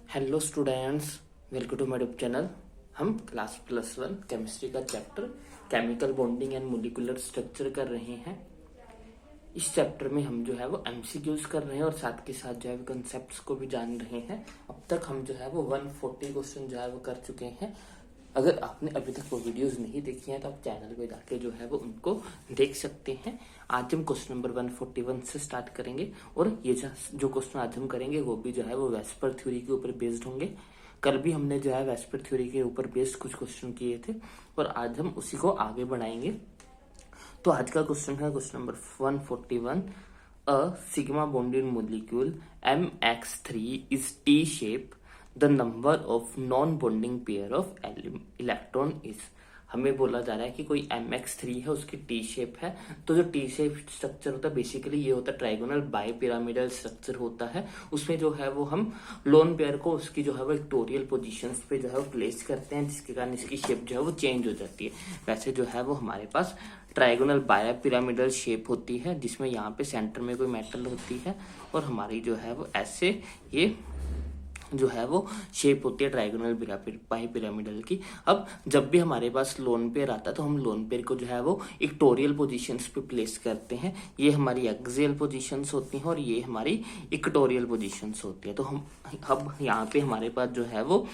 Hello students, welcome to my YouTube channel. हम class +1 chemistry का chapter chemical bonding and molecular structure कर रहे हैं। इस चैप्टर में हम जो है वो एमसीक्यूज कर रहे हैं और साथ के साथ जो है कंसेप्ट्स को भी जान रहे हैं। अब तक हम जो है वो 140 क्वेश्चन जो है वो कर चुके हैं। अगर आपने अभी तक वो वीडियोस नहीं देखी हैं तो आप चैनल पे जाके जो है वो उनको देख सकते हैं। आज हम क्वेश्चन नंबर 141 से स्टार्ट करेंगे और ये जो क्वेश्चन आज हम करेंगे वो भी जो है वो वेस्पर थ्योरी के ऊपर बेस्ड होंगे। कल भी हमने जो है वेस्पर थ्योरी के ऊपर बेस्ड कुछ क्वेश्चन किए थे और आज हम उसी को आगे बढ़ाएंगे। तो आज का क्वेश्चन है question number 141। A sigma bonded molecule MX3 is T-shape. The number of non-bonding pair of electron is. हमें बोला जा रहा है कि कोई MX3 है, उसकी टी शेप है। तो जो टी शेप स्ट्रक्चर होता है बेसिकली ये होता है ट्राइगोनल बाई पिरामिडल स्ट्रक्चर होता है। उसमें जो है वो हम लोन पेयर को उसकी जो है वो इक्टोरियल पोजीशंस पे जो है वो प्लेस करते हैं, जिसके कारण इसकी शेप जो है वो चेंज हो जाती है। वैसे जो है वो हमारे पास ट्राइगोनल बाय पिरामिडल शेप होती है, जिसमें यहाँ पे सेंटर में कोई मेटल होती है और हमारी जो है वो ऐसे ये जो है वो शेप होती है ट्राइगोनल बाई पिरामिडल की। अब जब भी हमारे पास लोन पेयर आता है तो हम लोन पेयर को जो है वो इक्टोरियल पोजीशंस पे प्लेस करते हैं। ये हमारी एक्सियल पोजीशंस होती हैं और ये हमारी इक्टोरियल पोजीशंस होती है। तो हम अब यहाँ पे हमारे पास जो है वो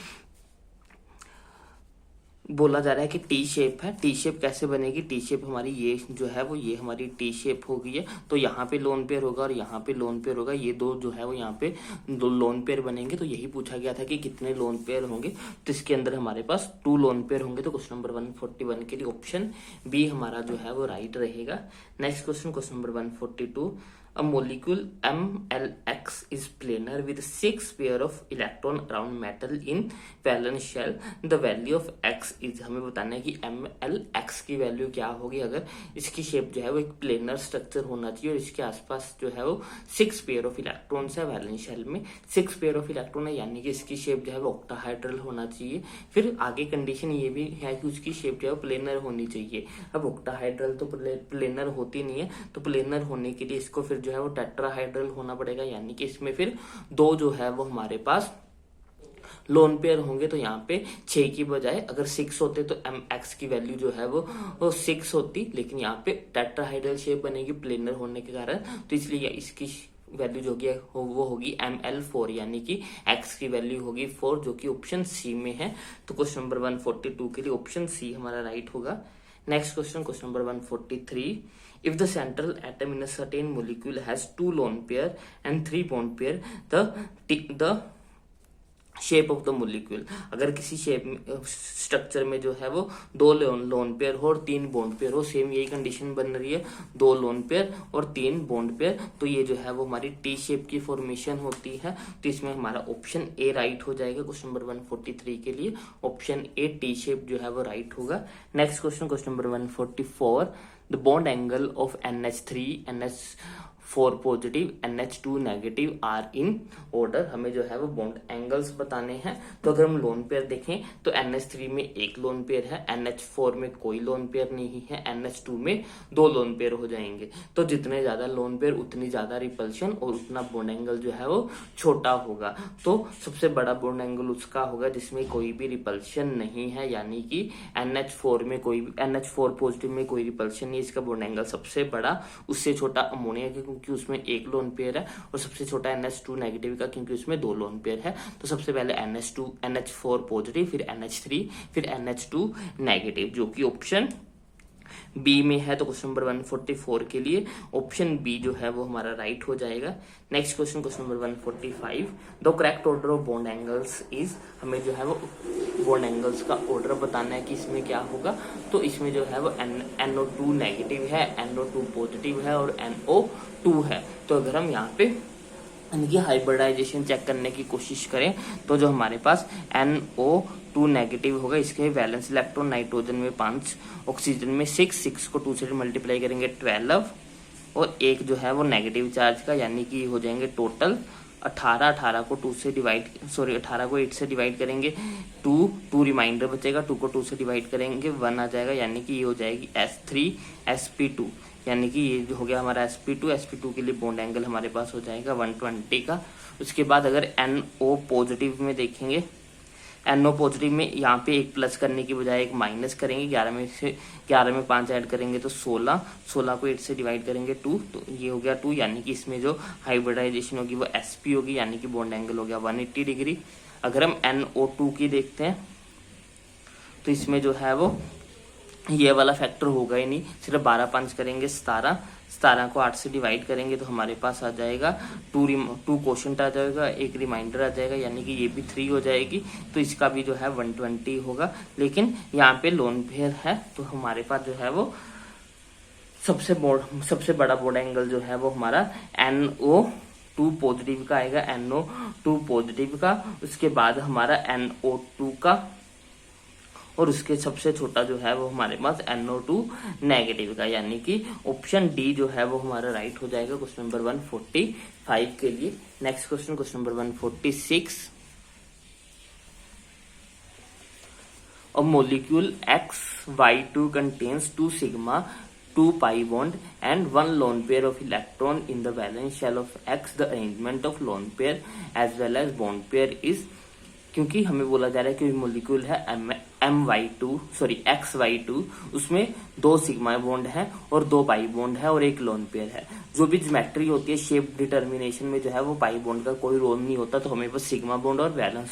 बोला जा रहा है कि टी शेप है। टी शेप कैसे बनेगी? टी शेप हमारी ये जो है वो ये हमारी टी शेप हो गई है। तो यहाँ पे लोन पेयर होगा और यहाँ पे लोन पेयर होगा। ये दो जो है वो यहाँ पे दो लोन पेयर बनेंगे। तो यही पूछा गया था कि कितने लोन पेयर होंगे। तो इसके अंदर हमारे पास 2 लोन पेयर होंगे। तो क्वेश्चन नंबर 141 के लिए ऑप्शन बी हमारा जो है वो राइट रहेगा। Next question, question number 142। A molecule MLX is planar with 6 pair of electron around metal in valence shell. The value of X is, हमें बताना है कि MLX की वैल्यू क्या होगी अगर इसकी शेप जो है वो एक प्लेनर स्ट्रक्चर होना चाहिए और इसके आसपास जो है वो 6 पेयर ऑफ इलेक्ट्रॉन्स है। वैलेंस शेल में 6 पेयर ऑफ इलेक्ट्रॉन है, यानी कि इसकी शेप जो है वो ऑक्टाहाइड्रल होना चाहिए। फिर आगे कंडीशन ये भी है कि उसकी शेप जो है प्लेनर होनी चाहिए। अब ऑक्टाहाइड्रल तो प्लेनर होती नहीं है, तो प्लेनर होने के लिए इसको फिर जो है वो टेट्राहाइड्रल होना पड़ेगा, यानी कि इसमें फिर 2 जो है वो हमारे पास लोन पेयर होंगे। तो यहाँ पे 6 की बजाय अगर 6 होते तो MX की वैल्यू जो है वो 6 होती, लेकिन यहाँ पे टेट्राहाइड्रल शेप बनेगी प्लेनर होने के कारण। तो इसलिए इसकी वैल्यू जो वो होगी ML4, यानी कि X की वैल्यू होगी 4, जो कि ऑप्शन सी में है। तो क्वेश्चन नंबर 142 के लिए ऑप्शन सी हमारा राइट होगा। Next question, question number 143। If the central atom in a certain molecule has 2 lone pair and 3 bond pair, the shape of the molecule, अगर किसी शेप स्ट्रक्चर में जो है वो 2 लोन पेयर हो और 3 बॉन्ड पेयर हो, सेम यही कंडीशन बन रही है, 2 लोन पेयर और 3 बॉन्ड पेयर, तो ये जो है वो हमारी टी शेप की फॉर्मेशन होती है। तो इसमें हमारा ऑप्शन ए राइट हो जाएगा। क्वेश्चन नंबर 143 के लिए ऑप्शन ए टी शेप जो है वो राइट होगा। Next question, question number 144। The bond angle of NH3, NH4 positive, NH2 negative are in order. हमें जो है वो बॉन्ड एंगल्स बताने हैं। तो अगर हम लोन पेयर देखें तो NH3 में 1 लोन पेयर है, NH4 में कोई लोन पेयर नहीं है, NH2 में 2 लोन पेयर हो जाएंगे। तो जितने ज्यादा लोन पेयर उतनी ज्यादा रिपल्शन और उतना बॉन्ड एंगल जो है वो छोटा होगा। तो सबसे बड़ा बॉन्ड एंगल उसका होगा जिसमें कोई भी रिपल्शन नहीं है, यानी कि NH4 पॉजिटिव में कोई रिपल्शन नहीं, इसका बॉन्ड एंगल सबसे बड़ा। उससे छोटा अमोनिया का क्योंकि उसमें 1 लोन पेयर है, और सबसे छोटा NH2 नेगेटिव का क्योंकि उसमें 2 लोन पेयर है। तो सबसे पहले NH4 पॉजिटिव, फिर NH3, फिर NH2 नेगेटिव, जो कि ऑप्शन बी में है। तो क्वेश्चन नंबर 144 के लिए ऑप्शन बी जो है वो हमारा राइट हो जाएगा। Next question, question number 145। The correct order of bond angles is, हमें जो है वो बॉन्ड एंगल्स का ऑर्डर बताना है कि इसमें क्या होगा। तो इसमें जो है वो NO2 नेगेटिव है, NO2 पॉजिटिव है और NO2 है। तो अगर हम यहाँ पे इनकी हाइब्रिडाइजेशन चेक करने की कोशिश करें तो जो हमारे पास NO2 नेगेटिव होगा, इसके वैलेंस इलेक्ट्रॉन नाइट्रोजन में 5, ऑक्सीजन में 6 को 2 से मल्टीप्लाई करेंगे 12, और एक जो है वो नेगेटिव चार्ज का, यानी कि हो जाएंगे टोटल 18 को 2 से डिवाइड 18 को 8 से डिवाइड करेंगे 2 रिमाइंडर बचेगा, 2 को 2 से डिवाइड करेंगे 1 आ जाएगा, यानी कि ये हो जाएगी S3sp2, यानी कि ये जो हो गया हमारा sp2 के लिए बॉन्ड एंगल हमारे पास हो जाएगा 120 का। उसके बाद अगर NO पॉजिटिव में देखेंगे, NO पॉजिटिव में यहाँ पे एक प्लस करने की बजाय एक माइनस करेंगे। 11 में 5 ऐड करेंगे तो 16 को 8 से डिवाइड करेंगे 2, तो ये हो गया 2, यानी कि इसमें जो हाइब्रिडाइजेशन होगी वो sp होगी, यानी कि बॉन्ड एंगल हो गया 180 डिग्री। अगर हम NO2 की देखते हैं तो इसमें जो है वो ये वाला फैक्टर होगा ही नहीं, सिर्फ 12 5 करेंगे 17 को 8 से डिवाइड करेंगे तो हमारे पास आ जाएगा 2 क्वोशंट आ जाएगा, एक रिमाइंडर आ जाएगा, यानी कि ये भी 3 हो जाएगी। तो इसका भी जो है 120 होगा। लेकिन यहाँ पे लोन पेयर है तो हमारे पास जो है वो सबसे बड़ा बॉन्ड एंगल जो है वो हमारा NO2 पॉजिटिव का आएगा, NO2 पॉजिटिव का, उसके बाद हमारा NO2 का, और उसके सबसे छोटा जो है वो हमारे पास NO2 नेगेटिव का, यानी कि ऑप्शन डी जो है वो हमारा राइट हो जाएगा क्वेश्चन नंबर 145 के लिए। Next question number 146। A molecule XY2 contains 2 sigma 2 pi bond and 1 lone pair of electron in the valence shell of X. The arrangement of lone pair as well as bond pair is, क्योंकि हमें बोला जा रहा है कि molecule है XY2, उसमें 2 sigma bond है और 2 पाई बॉन्ड है और एक लोन पेयर है। जो भी ज्योमेट्री होती है शेप डिटर्मिनेशन में जो है वो पाई बॉन्ड का कोई रोल नहीं होता, तो हमें बस सिग्मा बॉन्ड और वैलेंस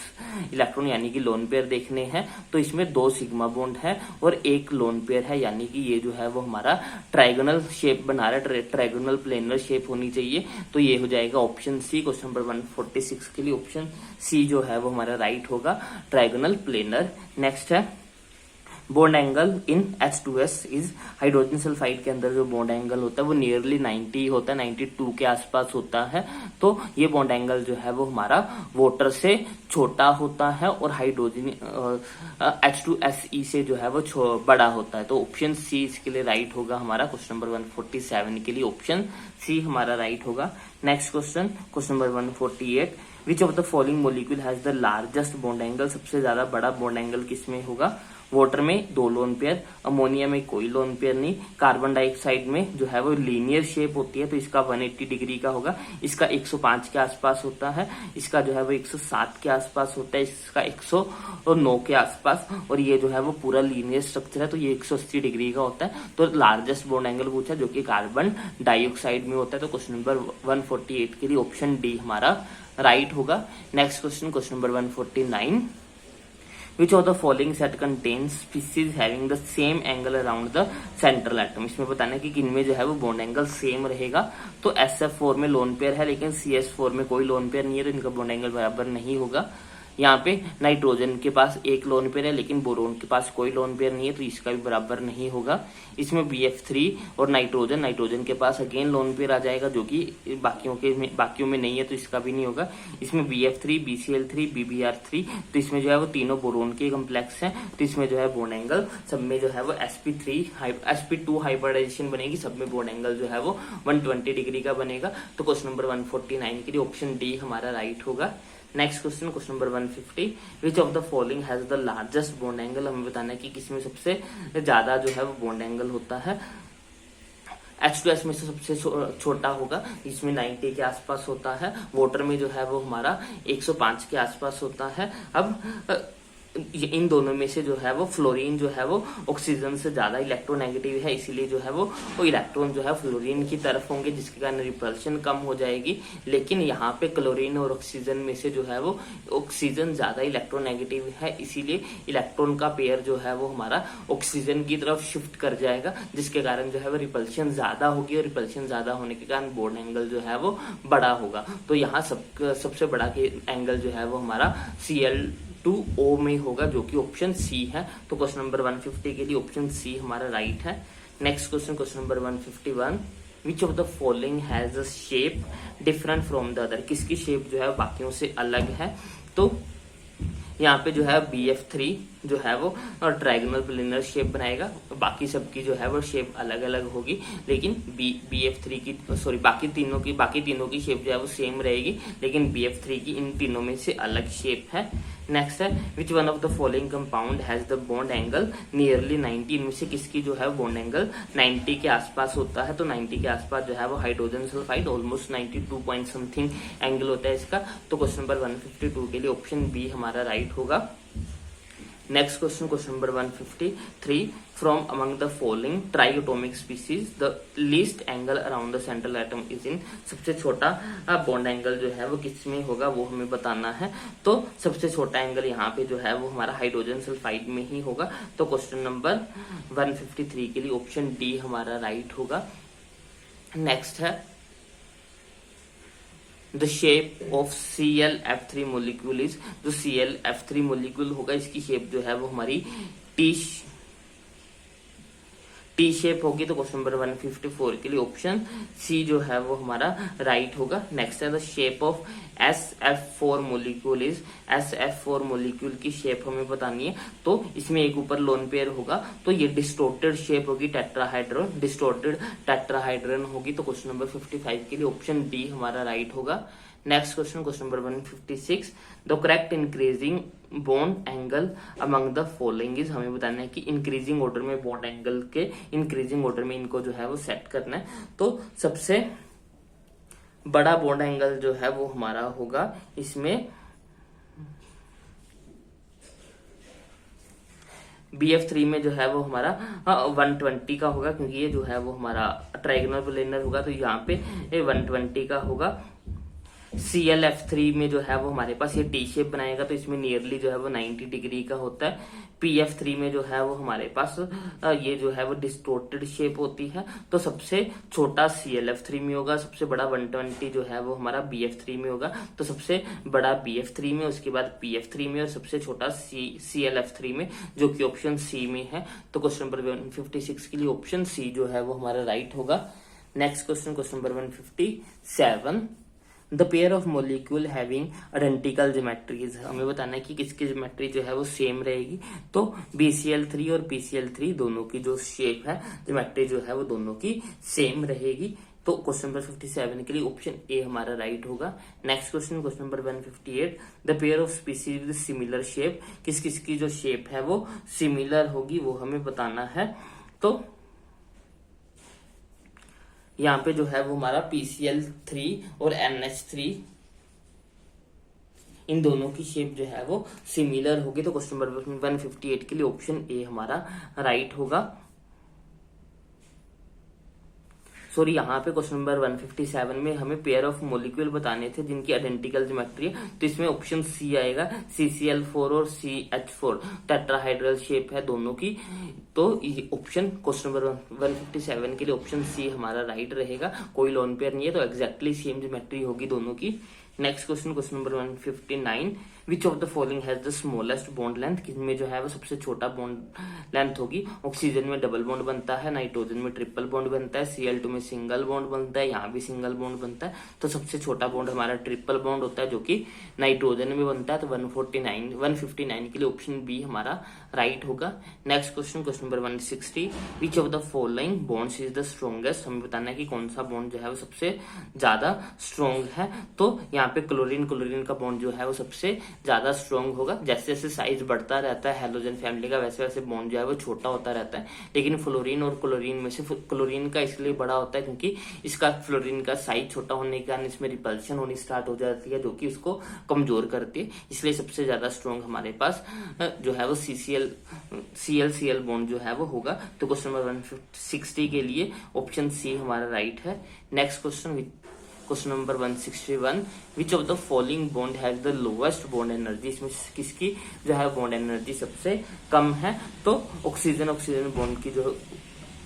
इलेक्ट्रॉन यानी कि लोन पेयर देखने हैं। तो इसमें 2 सिग्मा बॉन्ड है और एक लोन पेयर है, यानी कि ये जो है वो हमारा ट्राइगोनल शेप बना रहा है, ट्राइगोनल प्लेनर शेप होनी चाहिए। तो ये हो जाएगा ऑप्शन सी। क्वेश्चन नंबर 146 के लिए ऑप्शन सी जो है वो हमारा राइट होगा, ट्राइगोनल प्लेनर। नेक्स्ट है bond angle in H2S is, hydrogen sulphide के अंदर जो बॉन्ड एंगल होता है वो नियरली 90 होता है, 92 के आसपास होता है। तो ये बॉन्ड एंगल जो है वो हमारा वाटर से छोटा होता है और हाइड्रोजन H2SE से जो है वो बड़ा होता है। तो ऑप्शन सी इसके लिए राइट होगा हमारा। क्वेश्चन नंबर 147 के लिए ऑप्शन सी हमारा राइट होगा। Next question number 148। Which of the following molecule has the largest bond angle, सबसे ज्यादा बड़ा बॉन्ड एंगल किसमें होगा? वाटर में 2 लोन पेयर, अमोनिया में कोई लोन पेयर नहीं, कार्बन डाइऑक्साइड में जो है वो लीनियर शेप होती है तो इसका 180 डिग्री का होगा, इसका 105 के आसपास होता है, इसका जो है वो 107 के आसपास होता है, इसका 109 के आसपास, और ये जो है वो पूरा लीनियर स्ट्रक्चर है तो ये 180 डिग्री का होता है। तो लार्जेस्ट बॉन्ड एंगल पूछा जो कि कार्बन डाइऑक्साइड में होता है। तो क्वेश्चन नंबर 148 के लिए ऑप्शन डी हमारा राइट होगा। Next question number 149। Which of the following set contains species having the same angle around the central atom? इसमें बताना है कि किनमें जो है वो बॉन्ड एंगल सेम रहेगा। तो SF4 में लोन पेयर है लेकिन CS4 में कोई लोन पेयर नहीं है तो इनका बॉन्ड एंगल बराबर नहीं होगा। यहाँ पे नाइट्रोजन के पास एक लोन पेयर है लेकिन बोरोन के पास कोई लोन पेयर नहीं है तो इसका भी बराबर नहीं होगा। इसमें BF3 और नाइट्रोजन के पास अगेन लोन पेयर आ जाएगा जो कि बाकियों में नहीं है तो इसका भी नहीं होगा। इसमें BF3, BCl3, BBr3 तो इसमें जो है वो तीनों बोरोन के कम्प्लेक्स हैं तो इसमें जो है बॉन्ड एंगल सब में जो है वो sp2 हाइब्रिडाइजेशन बनेगी, सब में बॉन्ड एंगल जो है वो 120 डिग्री का बनेगा। तो क्वेश्चन नंबर 149 के लिए ऑप्शन डी हमारा राइट होगा। Next question number 150। Which of the following has the largest bond angle? हमें बताना है कि किसमें सबसे ज्यादा जो है वो बॉन्ड एंगल होता है। H2S में से सबसे छोटा होगा, इसमें 90 के आसपास होता है। वाटर में जो है वो हमारा 105 के आसपास होता है। अब इन दोनों में से जो है वो फ्लोरीन जो है वो ऑक्सीजन से ज्यादा इलेक्ट्रोनेगेटिव है, इसीलिए जो है वो इलेक्ट्रॉन जो है फ्लोरीन की तरफ होंगे जिसके कारण रिपल्शन कम हो जाएगी। लेकिन यहाँ पे क्लोरीन और ऑक्सीजन में से जो है वो ऑक्सीजन ज्यादा इलेक्ट्रोनेगेटिव है, इसीलिए इलेक्ट्रॉन का पेयर जो है वो हमारा ऑक्सीजन की तरफ शिफ्ट कर जाएगा जिसके कारण जो है वो रिपल्शन ज्यादा होगी और रिपल्शन ज्यादा होने के कारण बॉन्ड एंगल जो है वो बड़ा होगा। तो यहाँ सबसे बड़ा एंगल जो है वो हमारा Cl2O में होगा जो कि ऑप्शन सी है। तो क्वेश्चन नंबर 150 के लिए ऑप्शन सी हमारा राइट है। Next question number 151। Which of the following has a shape different from the other? किसकी शेप जो है बाकियों से अलग है? तो यहाँ पे जो है BF3 जो है वो ट्रायगोनल प्लेनर शेप बनाएगा। बाकी सबकी जो है वो शेप अलग अलग होगी, लेकिन BF3 की बाकी तीनों की शेप जो है वो सेम रहेगी, लेकिन BF3 की इन तीनों में से अलग शेप है। नेक्स्ट है which one of the following compound has the bond angle nearly 90, इनमें से किसकी जो है बॉन्ड एंगल 90 के आसपास होता है। तो 90 के आसपास जो है वो hydrogen sulphide almost 92 point something angle होता है इसका। तो क्वेश्चन नंबर 152 के लिए ऑप्शन बी हमारा राइट होगा। Next question number 153, from among the following triatomic species the least angle around the central atom is in, सबसे छोटा बॉन्ड एंगल जो है वो किस में होगा वो हमें बताना है। तो सबसे छोटा एंगल यहाँ पे जो है वो हमारा हाइड्रोजन सल्फाइड में ही होगा। तो क्वेश्चन नंबर 153 के लिए ऑप्शन डी हमारा राइट होगा। नेक्स्ट है the shape of ClF3 molecule is, जो ClF3 मोलिक्यूल होगा इसकी शेप जो है वो हमारी टी शेप होगी। तो क्वेश्चन नंबर 154 के लिए ऑप्शन सी जो है वो हमारा राइट होगा। नेक्स्ट है the shape of SF4 molecule is, SF4 molecule की शेप हमें बतानी है। तो इसमें एक ऊपर लोन पेयर होगा, तो ये डिस्टोर्टेड शेप होगी, डिस्टोर्टेड टेट्राहाइड्रन होगी। तो क्वेश्चन नंबर 55 के लिए ऑप्शन डी हमारा राइट होगा। Next question number 156, the correct increasing bond angle among the following is, हमें बताना है कि इंक्रीजिंग ऑर्डर में बॉन्ड एंगल के इंक्रीजिंग ऑर्डर में इनको जो है वो सेट करना है। तो सबसे बड़ा बॉन्ड एंगल जो है वो हमारा होगा इसमें BF3 में जो है वो हमारा 120 का होगा, क्योंकि ये जो है वो हमारा ट्रायगोनल प्लेनर होगा, तो यहाँ पे 120 का होगा। ClF3 में जो है वो हमारे पास ये टी शेप बनाएगा, तो इसमें नियरली जो है वो 90 डिग्री का होता है। PF3 में जो है वो हमारे पास ये जो है वो डिस्टोर्टेड शेप होती है। तो सबसे छोटा ClF3 में होगा, सबसे बड़ा 120 जो है वो हमारा BF3 में होगा। तो सबसे बड़ा BF3 में, उसके बाद PF3 में और सबसे छोटा ClF3 में, जो कि ऑप्शन सी में है। तो क्वेश्चन नंबर 156 के लिए ऑप्शन सी जो है वो हमारा राइट होगा। Next question number 157, the pair of molecule having identical geometries, हमें बताना है कि किसकी ज्योमेट्री जो है वो सेम रहेगी। तो BCl3 और PCl3 दोनों की जो शेप है, ज्योमेट्री जो है वो दोनों की सेम रहेगी। तो क्वेश्चन नंबर 57 के लिए ऑप्शन ए हमारा राइट होगा। Next question number 158, the pair of species with similar shape, किस किस की जो शेप है वो सिमिलर होगी वो हमें बताना है। तो यहाँ पे जो है वो हमारा PCl3 और NH3 इन दोनों की शेप जो है वो सिमिलर होगी। तो क्वेश्चन नंबर 158 के लिए ऑप्शन ए हमारा राइट होगा। सॉरी, यहाँ पे क्वेश्चन नंबर 157 में हमें पेयर ऑफ मोलिक्यूल बताने थे जिनकी आइडेंटिकल ज्योमेट्री है, तो इसमें ऑप्शन सी आएगा। CCl4 और CH4 टेट्राहाइड्रल शेप है दोनों की। तो ऑप्शन क्वेश्चन नंबर 157 के लिए ऑप्शन सी हमारा राइट रहेगा। कोई लोन पेयर नहीं है, तो एग्जैक्टली सेम ज्योमेट्री होगी दोनों की। Next question number 159, which of the following has the smallest bond length, किसमें जो है वो सबसे छोटा बॉन्ड लेंथ होगी। ऑक्सीजन में डबल बॉन्ड बनता है, नाइट्रोजन में ट्रिपल बॉन्ड बनता है, Cl2 में सिंगल बॉन्ड बनता है, यहाँ भी सिंगल बॉन्ड बनता है। तो सबसे छोटा बॉन्ड हमारा ट्रिपल बॉन्ड होता है, जो कि नाइट्रोजन में बनता है। तो 159 के लिए ऑप्शन बी हमारा राइट होगा। Next question number 160, which of the following bonds is the strongest, हमें बताना है कि कौन सा बॉन्ड जो है वो सबसे ज्यादा स्ट्रॉन्ग है। तो यहाँ पे क्लोरीन का बॉन्ड जो है वो सबसे ज्यादा स्ट्रॉन्ग होगा। जैसे जैसे साइज बढ़ता रहता है हेलोजन फैमिली का, वैसे वैसे बॉन्ड जो है वो छोटा होता रहता है। लेकिन फ्लोरीन और क्लोरीन में से क्लोरीन का इसलिए बड़ा होता है क्योंकि इसका फ्लोरीन का साइज छोटा होने के कारण इसमें रिपल्शन होनी स्टार्ट हो जाती है, जो कि उसको कमजोर करती है। इसलिए सबसे ज्यादा स्ट्रॉन्ग हमारे पास जो है वो Cl बॉन्ड जो है वो होगा। तो क्वेश्चन नंबर 160 के लिए ऑप्शन सी हमारा राइट है। Next question number 161, which of the following bond has the lowest bond energy, इसमें किसकी जो है बॉन्ड एनर्जी सबसे कम है। तो ऑक्सीजन बॉन्ड की जो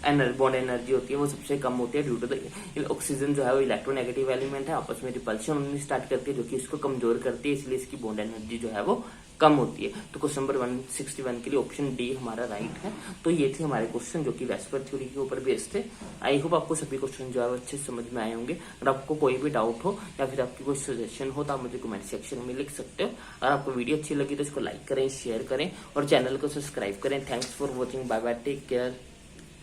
बॉन्ड एनर्जी होती है वो सबसे कम होती है ड्यू टू द ऑक्सीजन जो है वो इलेक्ट्रोनेगेटिव एलिमेंट है, आपस में रिपल्शन होनी स्टार्ट करती है जो कि इसको कमजोर करती है, इसलिए इसकी बॉन्ड एनर्जी जो है वो कम होती है। तो क्वेश्चन नंबर 161 के लिए ऑप्शन डी हमारा राइट है। तो ये थे हमारे क्वेश्चन जो कि वेस्पर थ्योरी के ऊपर बेस्ड थे। आई होप आपको सभी क्वेश्चन जो है वो अच्छे से समझ में आए होंगे। अगर आपको कोई भी डाउट हो या फिर आपकी कोई सजेशन हो तो आप मुझे कमेंट सेक्शन में लिख सकते हो। अगर आपको वीडियो अच्छी लगी तो इसको लाइक करें, शेयर करें और चैनल को सब्सक्राइब करें। Thanks for watching, bye bye, take care.